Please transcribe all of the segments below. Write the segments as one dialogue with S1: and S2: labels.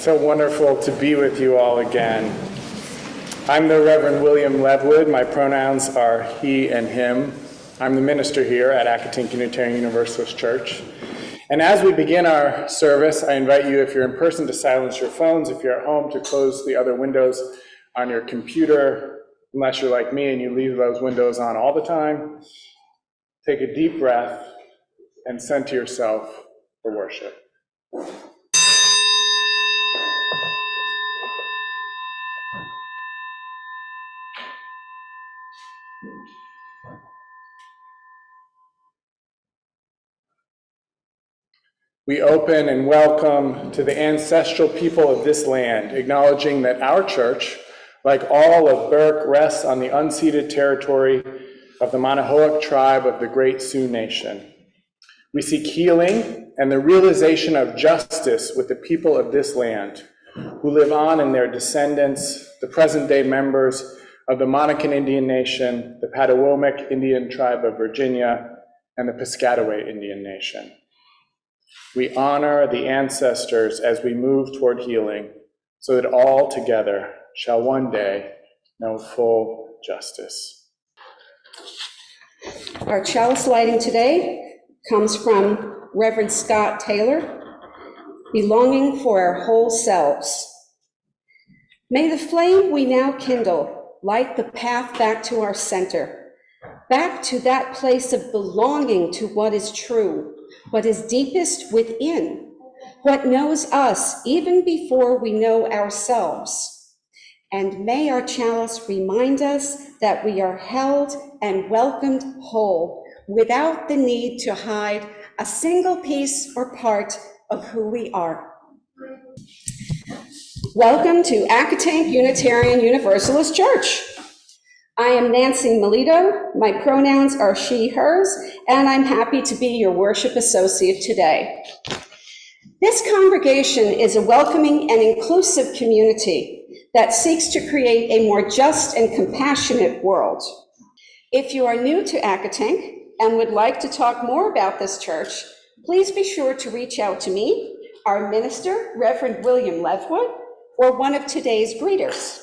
S1: So wonderful to be with you all again. I'm the Reverend William Levwood. My pronouns are he and him. I'm the minister here at Accotink Unitarian Universalist Church. And as we begin our service, I invite you, if you're in person, to silence your phones. If you're at home, to close the other windows on your computer, unless you're like me and you leave those windows on all the time. Take a deep breath and center yourself for worship. We open and welcome to the ancestral people of this land, acknowledging that our church, like all of Burke, rests on the unceded territory of the Manahoac tribe of the Great Sioux Nation. We seek healing and the realization of justice with the people of this land, who live on in their descendants, the present-day members of the Monacan Indian Nation, the Patawomic Indian Tribe of Virginia, and the Piscataway Indian Nation. We honor the ancestors as we move toward healing, so that all together shall one day know full justice.
S2: Our chalice lighting today comes from Reverend Scott Taylor, Belonging for Our Whole Selves. May the flame we now kindle light the path back to our center, back to that place of belonging to what is true, what is deepest within, what knows us even before we know ourselves. And may our chalice remind us that we are held and welcomed whole without the need to hide a single piece or part of who we are. Welcome to Accotink Unitarian Universalist Church. I am Nancy Melito. My pronouns are she, hers, and I'm happy to be your worship associate today. This congregation is a welcoming and inclusive community that seeks to create a more just and compassionate world. If you are new to Accotink and would like to talk more about this church, please be sure to reach out to me, our minister, Reverend William Levwood, or one of today's greeters.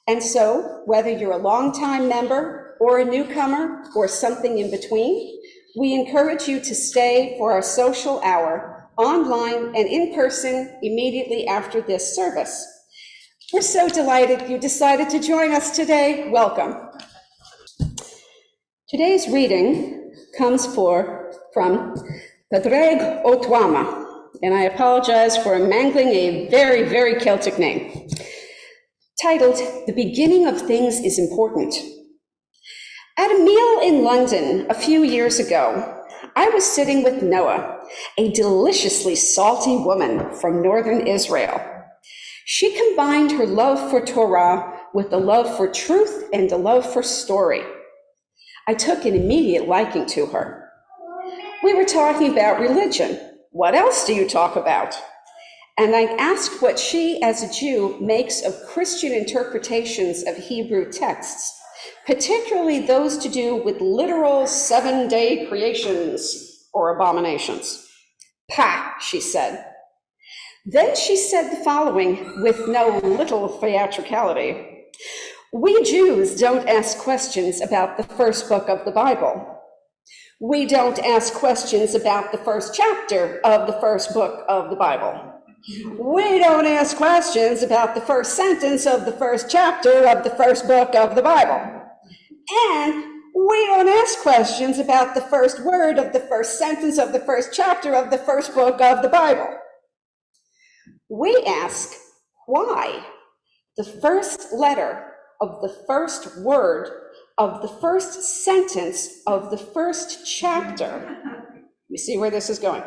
S2: And so, whether you're a longtime member or a newcomer or something in between, we encourage you to stay for our social hour, online and in person, immediately after this service. We're so delighted you decided to join us today. Welcome. Today's reading comes from Padraig Otwama, and I apologize for mangling a very, very Celtic name, titled, The Beginning of Things is Important. At a meal in London a few years ago, I was sitting with Noah, a deliciously salty woman from northern Israel. She combined her love for Torah with a love for truth and a love for story. I took an immediate liking to her. We were talking about religion. What else do you talk about? And I asked what she, as a Jew, makes of Christian interpretations of Hebrew texts, particularly those to do with literal seven-day creations or abominations. Pah, she said. Then she said the following with no little theatricality. We Jews don't ask questions about the first book of the Bible. We don't ask questions about the first chapter of the first book of the Bible. We don't ask questions about the first sentence of the first chapter of the first book of the Bible. And we don't ask questions about the first word of the first sentence of the first chapter of the first book of the Bible. We ask why the first letter of the first word of the first sentence of the first chapter, you see where this is going,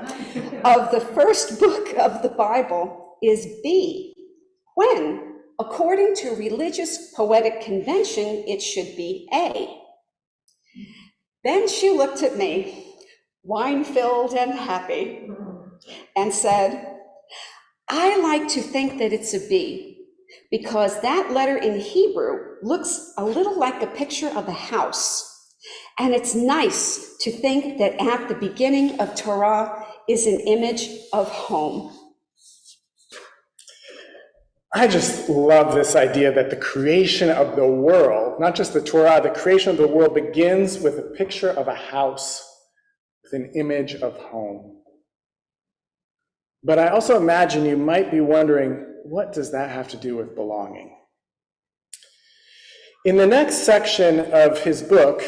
S2: of the first book of the Bible is B, when, according to religious poetic convention, it should be A. Then she looked at me, wine-filled and happy, and said, I like to think that it's a B, because that letter in Hebrew looks a little like a picture of a house. And it's nice to think that at the beginning of Torah is an image of home.
S1: I just love this idea that the creation of the world, not just the Torah, the creation of the world begins with a picture of a house with an image of home. But I also imagine you might be wondering, what does that have to do with belonging? In the next section of his book,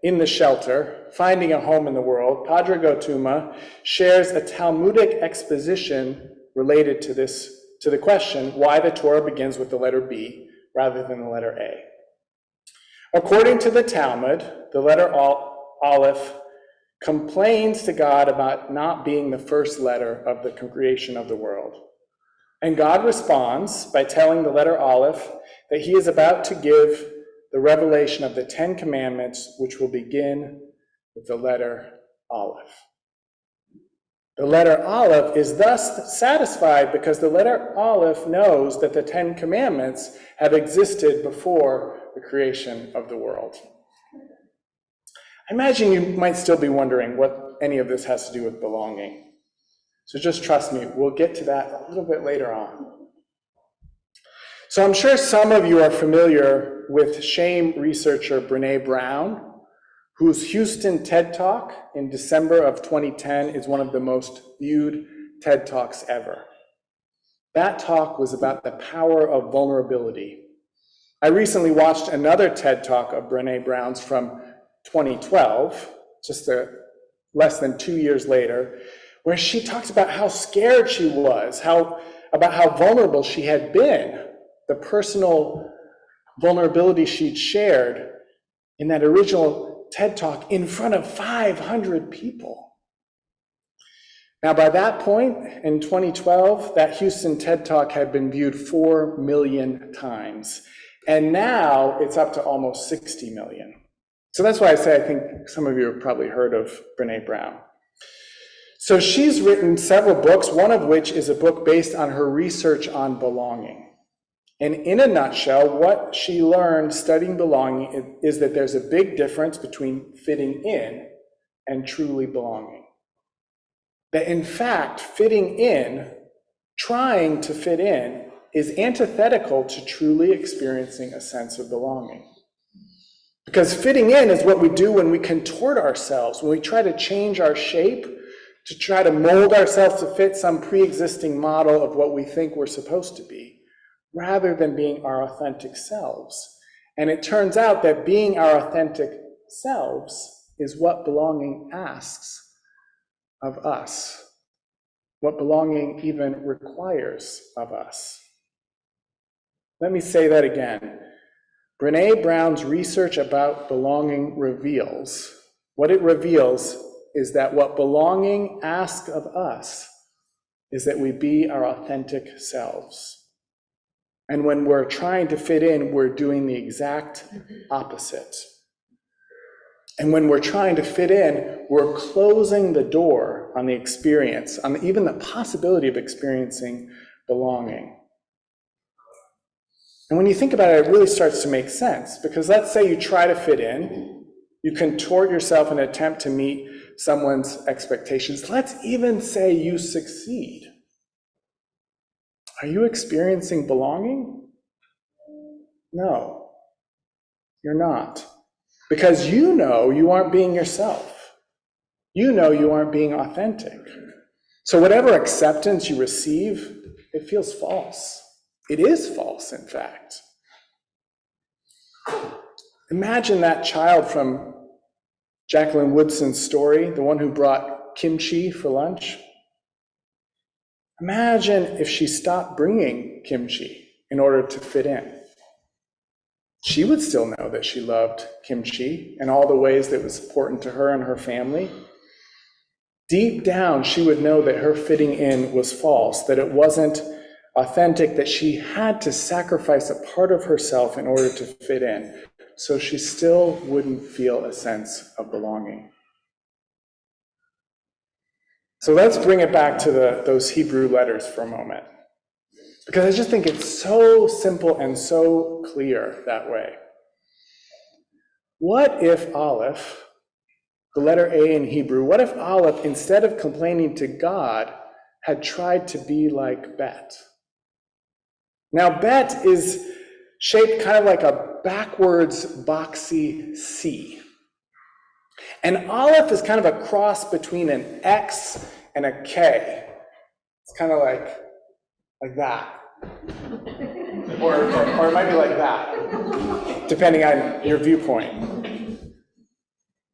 S1: In the Shelter, Finding a Home in the World, Padre Gotuma shares a Talmudic exposition related to the question why the Torah begins with the letter B rather than the letter A. According to the Talmud, the letter Aleph complains to God about not being the first letter of the creation of the world. And God responds by telling the letter Aleph that he is about to give the revelation of the 10 Commandments, which will begin with the letter Aleph. The letter Aleph is thus satisfied because the letter Aleph knows that the 10 Commandments have existed before the creation of the world. I imagine you might still be wondering what any of this has to do with belonging. So just trust me, we'll get to that a little bit later on. So I'm sure some of you are familiar with shame researcher Brene Brown, whose Houston TED Talk in December of 2010 is one of the most viewed TED Talks ever. That talk was about the power of vulnerability. I recently watched another TED Talk of Brene Brown's from 2012, just less than 2 years later, where she talks about how scared she was, about how vulnerable she had been, the personal vulnerability she'd shared in that original TED Talk in front of 500 people. Now, by that point, in 2012, that Houston TED Talk had been viewed 4 million times. And now it's up to almost 60 million. So that's why I say I think some of you have probably heard of Brene Brown. So she's written several books, one of which is a book based on her research on belonging. And in a nutshell, what she learned studying belonging is that there's a big difference between fitting in and truly belonging. That in fact, fitting in, trying to fit in, is antithetical to truly experiencing a sense of belonging. Because fitting in is what we do when we contort ourselves, when we try to change our shape, to try to mold ourselves to fit some pre-existing model of what we think we're supposed to be, rather than being our authentic selves. And it turns out that being our authentic selves is what belonging asks of us, what belonging even requires of us. Let me say that again. Brene Brown's research about belonging reveals is that what belonging asks of us is that we be our authentic selves. And when we're trying to fit in, we're doing the exact opposite. And when we're trying to fit in, we're closing the door on the experience, on even the possibility of experiencing belonging. And when you think about it, it really starts to make sense. Because let's say you try to fit in, you contort yourself in an attempt to meet someone's expectations. Let's even say you succeed. Are you experiencing belonging? No, you're not. Because you know you aren't being yourself. You know you aren't being authentic. So whatever acceptance you receive, it feels false. It is false, in fact. Imagine that child from Jacqueline Woodson's story, the one who brought kimchi for lunch. Imagine if she stopped bringing kimchi in order to fit in. She would still know that she loved kimchi and all the ways that it was important to her and her family. Deep down, she would know that her fitting in was false, that it wasn't authentic, that she had to sacrifice a part of herself in order to fit in. So she still wouldn't feel a sense of belonging. So let's bring it back to those Hebrew letters for a moment. Because I just think it's so simple and so clear that way. What if Aleph, the letter A in Hebrew, what if Aleph, instead of complaining to God, had tried to be like Bet? Now, bet is shaped kind of like a backwards boxy C. And Aleph is kind of a cross between an X and a K. It's kind of like that. Or it might be like that, depending on your viewpoint.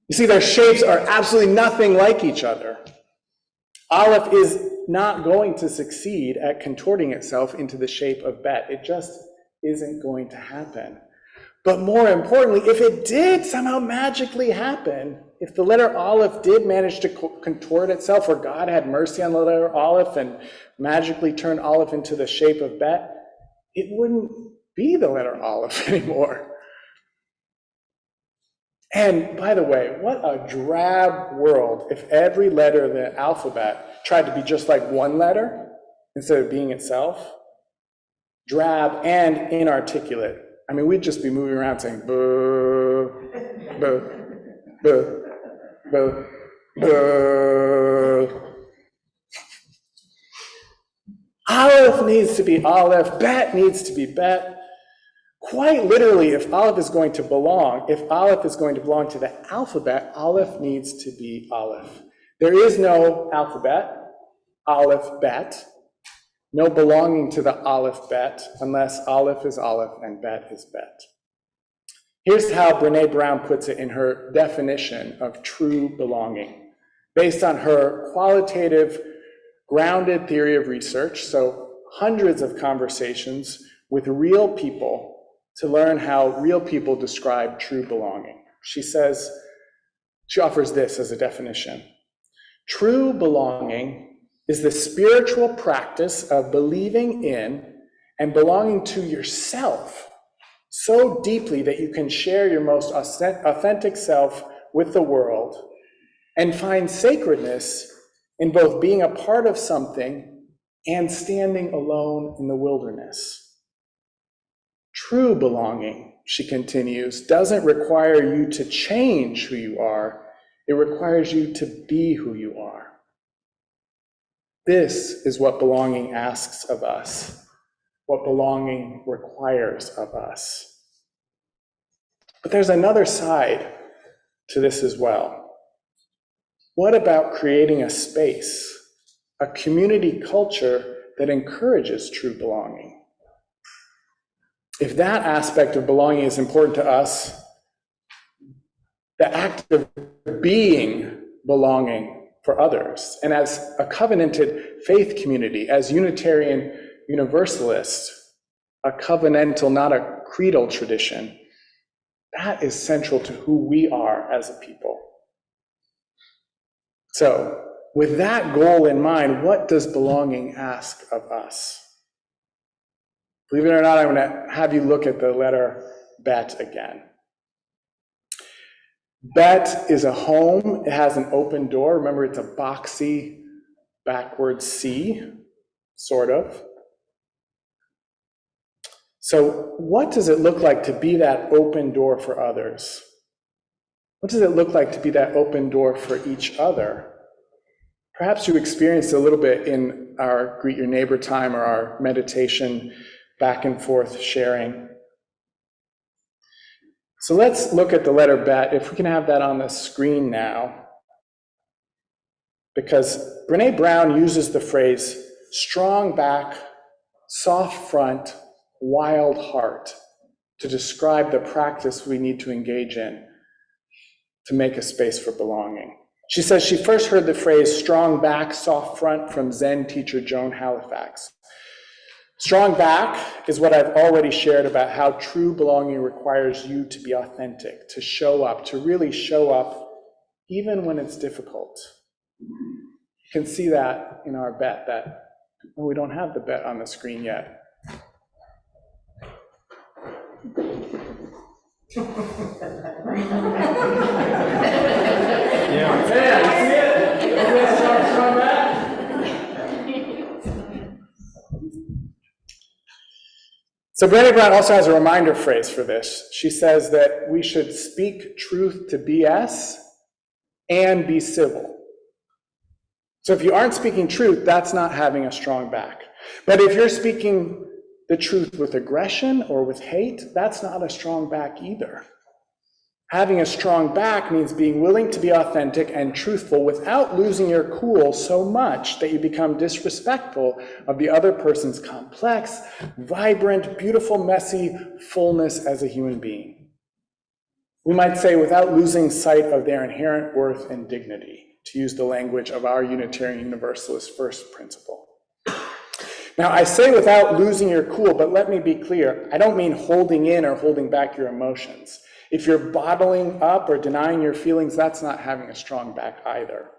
S1: You see, their shapes are absolutely nothing like each other. Aleph is not going to succeed at contorting itself into the shape of bet. It just isn't going to happen. But more importantly, if it did somehow magically happen, if the letter Aleph did manage to contort itself, or God had mercy on the letter Aleph and magically turned Aleph into the shape of bet, it wouldn't be the letter Aleph anymore. And by the way, what a drab world if every letter of the alphabet tried to be just like one letter instead of being itself. Drab and inarticulate. I mean, we'd just be moving around saying, boo, boo, boo, boo, boo. Aleph needs to be Aleph, bet needs to be bet. Quite literally, if Aleph is going to belong to the alphabet, Aleph needs to be Aleph. There is no alphabet, Aleph bet, no belonging to the Aleph bet, unless Aleph is Aleph and bet is bet. Here's how Brene Brown puts it in her definition of true belonging, based on her qualitative, grounded theory of research, so hundreds of conversations with real people to learn how real people describe true belonging. She offers this as a definition. True belonging is the spiritual practice of believing in and belonging to yourself so deeply that you can share your most authentic self with the world and find sacredness in both being a part of something and standing alone in the wilderness. True belonging, she continues, doesn't require you to change who you are. It requires you to be who you are. This is what belonging asks of us, what belonging requires of us. But there's another side to this as well. What about creating a space, a community culture that encourages true belonging? If that aspect of belonging is important to us, the act of being belonging for others, and as a covenanted faith community, as Unitarian Universalist, a covenantal, not a creedal tradition, that is central to who we are as a people. So, with that goal in mind, what does belonging ask of us? Believe it or not, I'm going to have you look at the letter bet again. Bet is a home. It has an open door. Remember, it's a boxy, backwards C, sort of. So what does it look like to be that open door for others? What does it look like to be that open door for each other? Perhaps you experienced a little bit in our Greet Your Neighbor time or our meditation back and forth sharing. So let's look at the letter bet. If we can have that on the screen now, because Brene Brown uses the phrase strong back, soft front, wild heart to describe the practice we need to engage in to make a space for belonging. She says she first heard the phrase strong back, soft front from Zen teacher Joan Halifax. Strong back is what I've already shared about how true belonging requires you to be authentic, to show up, to really show up even when it's difficult. You can see that in our bet that, well, we don't have the bet on the screen yet. Yeah, see it? Strong back? So Brene Brown also has a reminder phrase for this. She says that we should speak truth to BS and be civil. So if you aren't speaking truth, that's not having a strong back. But if you're speaking the truth with aggression or with hate, that's not a strong back either. Having a strong back means being willing to be authentic and truthful without losing your cool so much that you become disrespectful of the other person's complex, vibrant, beautiful, messy fullness as a human being. We might say without losing sight of their inherent worth and dignity, to use the language of our Unitarian Universalist first principle. Now, I say without losing your cool, but let me be clear. I don't mean holding in or holding back your emotions. If you're bottling up or denying your feelings, that's not having a strong back either.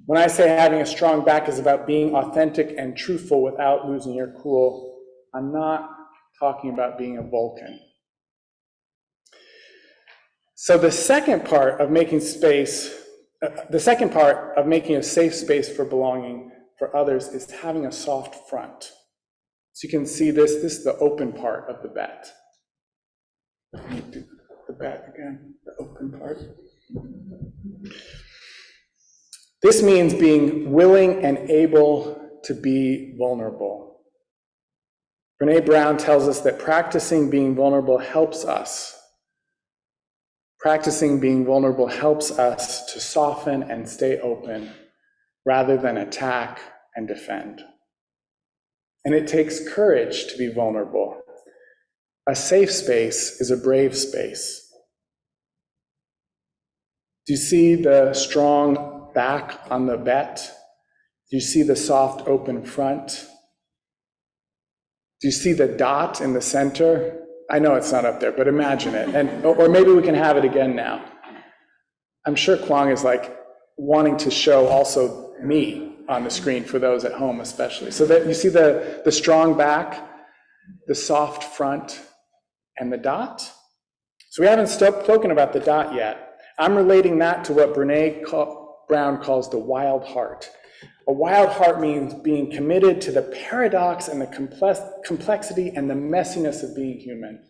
S1: When I say having a strong back is about being authentic and truthful without losing your cool, I'm not talking about being a Vulcan. So the second part of making a safe space for belonging for others is having a soft front. So you can see this is the open part of the bet. Let me do the bet again, the open part. This means being willing and able to be vulnerable. Brene Brown tells us that practicing being vulnerable helps us. Practicing being vulnerable helps us to soften and stay open rather than attack and defend. And it takes courage to be vulnerable. A safe space is a brave space. Do you see the strong back on the bet? Do you see the soft open front? Do you see the dot in the center? I know it's not up there, but imagine it. Or maybe we can have it again now. I'm sure Kwang is like wanting to show also me on the screen for those at home especially. So that you see the strong back, the soft front, and the dot. So we haven't spoken about the dot yet. I'm relating that to what Brene Brown calls the wild heart. A wild heart means being committed to the paradox and the complexity and the messiness of being human.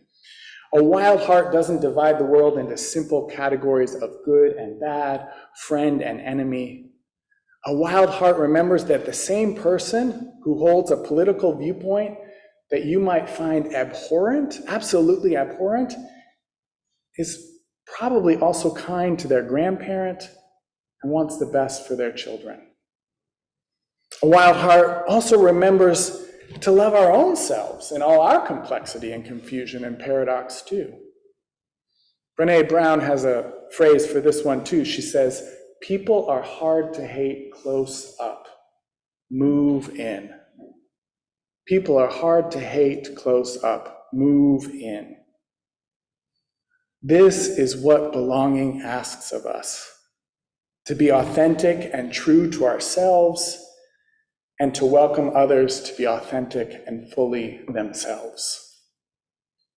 S1: A wild heart doesn't divide the world into simple categories of good and bad, friend and enemy. A wild heart remembers that the same person who holds a political viewpoint that you might find abhorrent, absolutely abhorrent, is probably also kind to their grandparent and wants the best for their children. A wild heart also remembers to love our own selves in all our complexity and confusion and paradox too. Brene Brown has a phrase for this one too. She says, "People are hard to hate close up. Move in." People are hard to hate close up. Move in. This is what belonging asks of us, to be authentic and true to ourselves, and to welcome others to be authentic and fully themselves.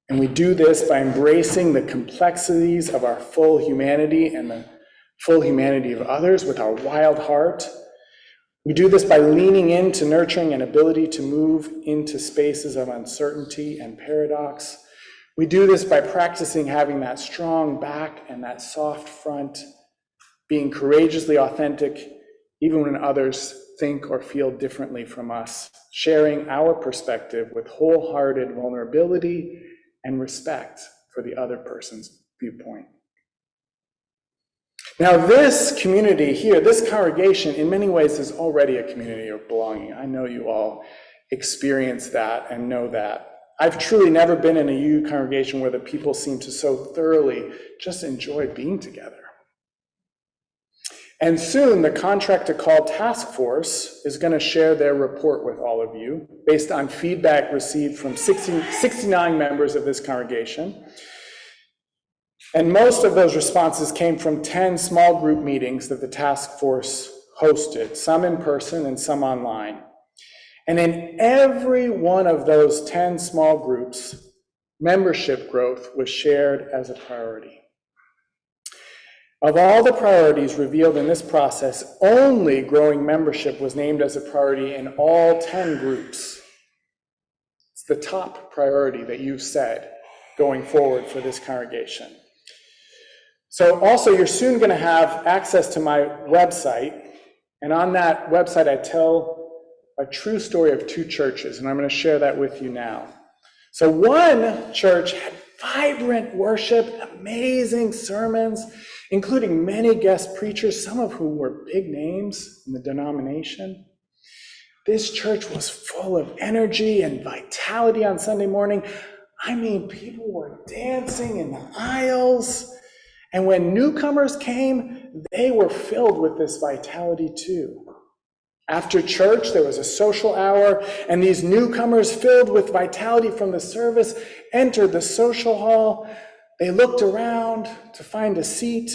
S1: And we do this by embracing the complexities of our full humanity and the full humanity of others with our wild heart. We do this by leaning into nurturing an ability to move into spaces of uncertainty and paradox. We do this by practicing having that strong back and that soft front, being courageously authentic even when others think or feel differently from us, sharing our perspective with wholehearted vulnerability and respect for the other person's viewpoint. Now, this community here, this congregation, in many ways is already a community of belonging. I know you all experience that and know that. I've truly never been in a UU congregation where the people seem to so thoroughly just enjoy being together. And soon, the Contract to Call Task Force is going to share their report with all of you based on feedback received from 69 members of this congregation. And most of those responses came from 10 small group meetings that the task force hosted, some in person and some online. And in every one of those 10 small groups, membership growth was shared as a priority. Of all the priorities revealed in this process, only growing membership was named as a priority in all 10 groups. It's the top priority that you've said going forward for this congregation. So also, you're soon going to have access to my website. And on that website, I tell a true story of two churches, and I'm going to share that with you now. So one church had vibrant worship, amazing sermons, including many guest preachers, some of whom were big names in the denomination. This church was full of energy and vitality on Sunday morning. I mean, people were dancing in the aisles. And when newcomers came, they were filled with this vitality too. After church, there was a social hour, and these newcomers, filled with vitality from the service, entered the social hall. They looked around to find a seat.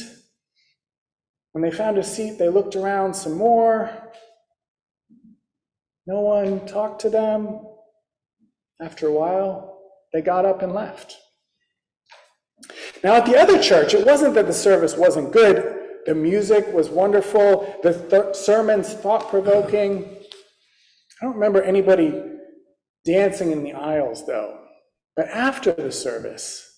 S1: When they found a seat, they looked around some more. No one talked to them. After a while, they got up and left. Now, at the other church, it wasn't that the service wasn't good. The music was wonderful. The sermons thought-provoking. I don't remember anybody dancing in the aisles, though. But after the service,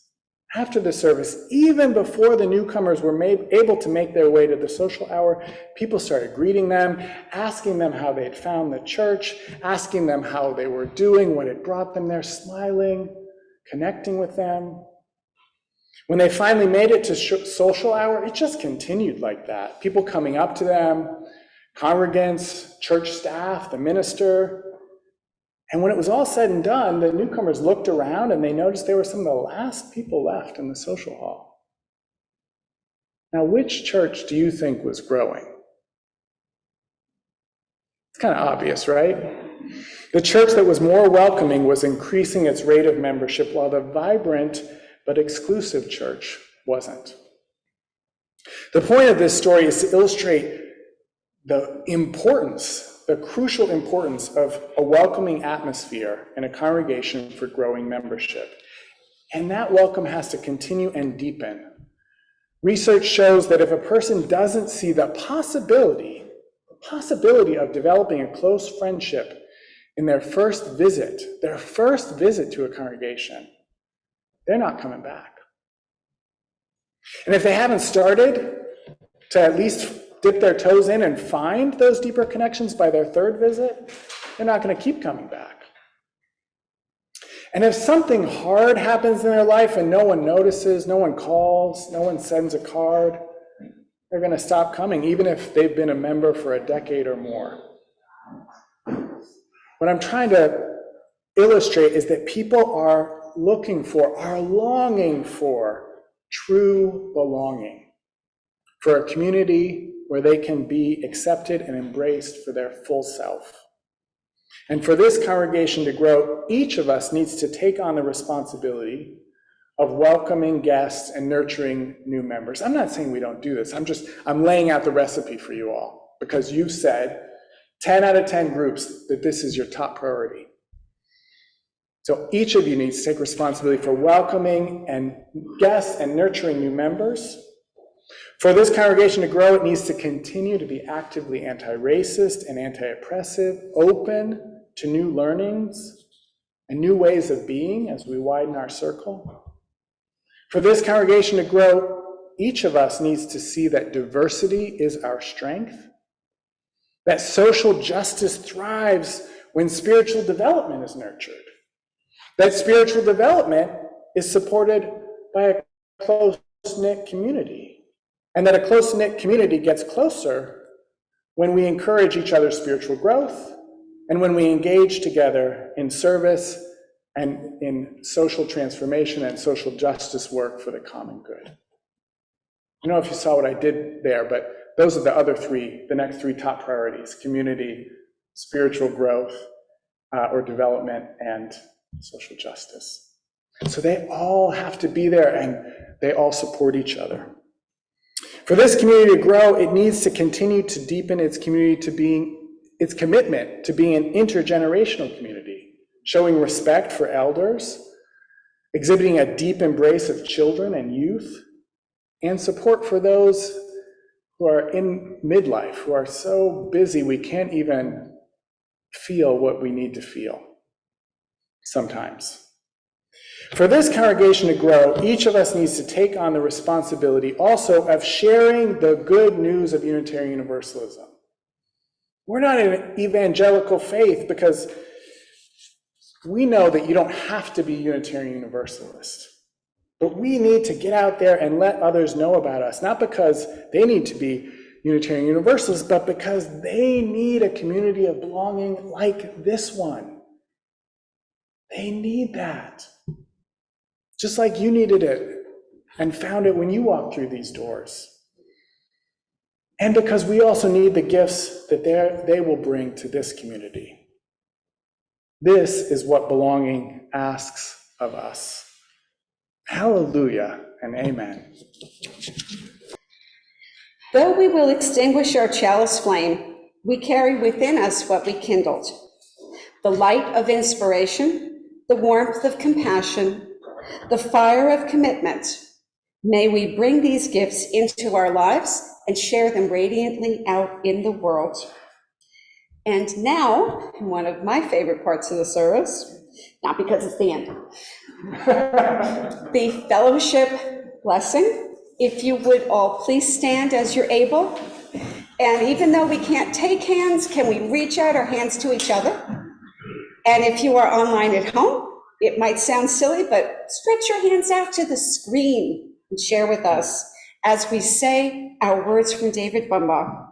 S1: even before the newcomers were able to make their way to the social hour, people started greeting them, asking them how they'd found the church, asking them how they were doing, what had brought them there, smiling, connecting with them. When they finally made it to social hour, it just continued like that. People coming up to them, congregants, church staff, the minister. And when it was all said and done, the newcomers looked around and they noticed they were some of the last people left in the social hall. Now, which church do you think was growing? It's kind of obvious, right? The church that was more welcoming was increasing its rate of membership, while the vibrant but exclusive church wasn't. The point of this story is to illustrate the crucial importance of a welcoming atmosphere in a congregation for growing membership. And that welcome has to continue and deepen. Research shows that if a person doesn't see the possibility of developing a close friendship in their first visit to a congregation, they're not coming back. And if they haven't started to at least dip their toes in and find those deeper connections by their third visit, they're not going to keep coming back. And if something hard happens in their life and no one notices, no one calls, no one sends a card, they're going to stop coming, even if they've been a member for a decade or more. What I'm trying to illustrate is that people are longing for true belonging, for a community where they can be accepted and embraced for their full self. And for this congregation to grow, each of us needs to take on the responsibility of welcoming guests and nurturing new members. I'm not saying we don't do this. I'm laying out the recipe for you all, because you've said 10 out of 10 groups that this is your top priority. So each of you needs to take responsibility for welcoming and guests and nurturing new members. For this congregation to grow, it needs to continue to be actively anti-racist and anti-oppressive, open to new learnings and new ways of being as we widen our circle. For this congregation to grow, each of us needs to see that diversity is our strength, that social justice thrives when spiritual development is nurtured, that spiritual development is supported by a close-knit community, and that a close-knit community gets closer when we encourage each other's spiritual growth and when we engage together in service and in social transformation and social justice work for the common good. I don't know if you saw what I did there, but those are the next three top priorities: community, spiritual growth or development, and social justice. So they all have to be there and they all support each other. For this community to grow, it needs to continue to deepen its community its commitment to being an intergenerational community, showing respect for elders, exhibiting a deep embrace of children and youth, and support for those who are in midlife, who are so busy we can't even feel what we need to feel sometimes. For this congregation to grow, each of us needs to take on the responsibility also of sharing the good news of Unitarian Universalism. We're not an evangelical faith because we know that you don't have to be Unitarian Universalist. But we need to get out there and let others know about us, not because they need to be Unitarian Universalists, but because they need a community of belonging like this one. They need that. Just like you needed it and found it when you walked through these doors. And because we also need the gifts that they will bring to this community. This is what belonging asks of us. Hallelujah and amen.
S2: Though we will extinguish our chalice flame, we carry within us what we kindled. The light of inspiration, the warmth of compassion, the fire of commitment. May we bring these gifts into our lives and share them radiantly out in the world. And now, one of my favorite parts of the service, not because it's the end, the fellowship blessing. If you would all please stand as you're able. And even though we can't take hands, can we reach out our hands to each other? And if you are online at home, it might sound silly, but stretch your hands out to the screen and share with us as we say our words from David Bumbach.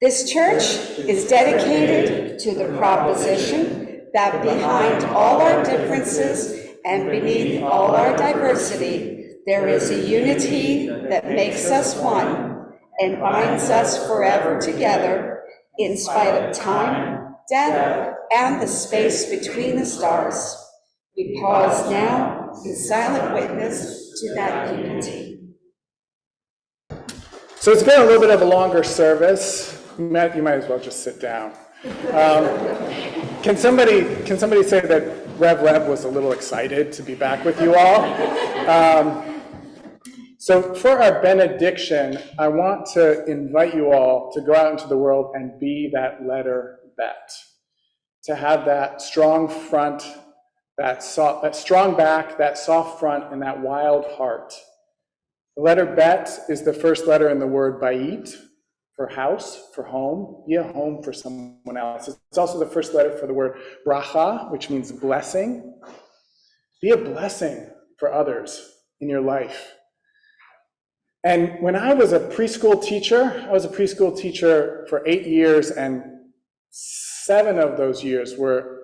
S2: This church is dedicated to the proposition that behind all our differences and beneath all our diversity, there is a unity that makes us one and binds us forever together in spite of time, death, and the space between the stars. We pause now in silent witness to that unity.
S1: So it's been a little bit of a longer service. You might as well just sit down. Can somebody say that Rev Lev was a little excited to be back with you all? So for our benediction, I want to invite you all to go out into the world and be that letter bet. To have that strong front, that strong back, that soft front, and that wild heart. The letter bet is the first letter in the word bayit, for house, for home. Be a home for someone else. It's also the first letter for the word bracha, which means blessing. Be a blessing for others in your life. And when I was a preschool teacher for 8 years, and 7 of those years were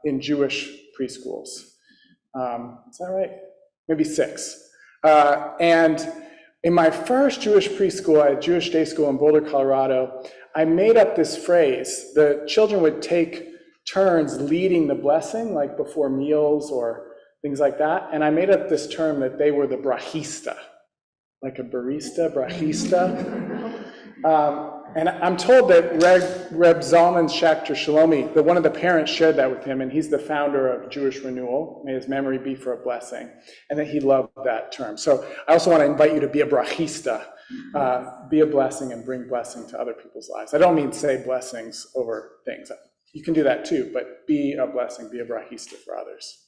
S1: in Jewish preschools. Is that right? Maybe 6. And in my first Jewish preschool at a Jewish day school in Boulder, Colorado, I made up this phrase. The children would take turns leading the blessing, like before meals or things like that. And I made up this term that they were the brachista, like a barista, brachista. And I'm told that Reb Zalman Schachter Shalomi, that one of the parents shared that with him, and he's the founder of Jewish Renewal, may his memory be for a blessing, and that he loved that term. So I also want to invite you to be a brachista, be a blessing and bring blessing to other people's lives. I don't mean say blessings over things. You can do that too, but be a blessing, be a brachista for others.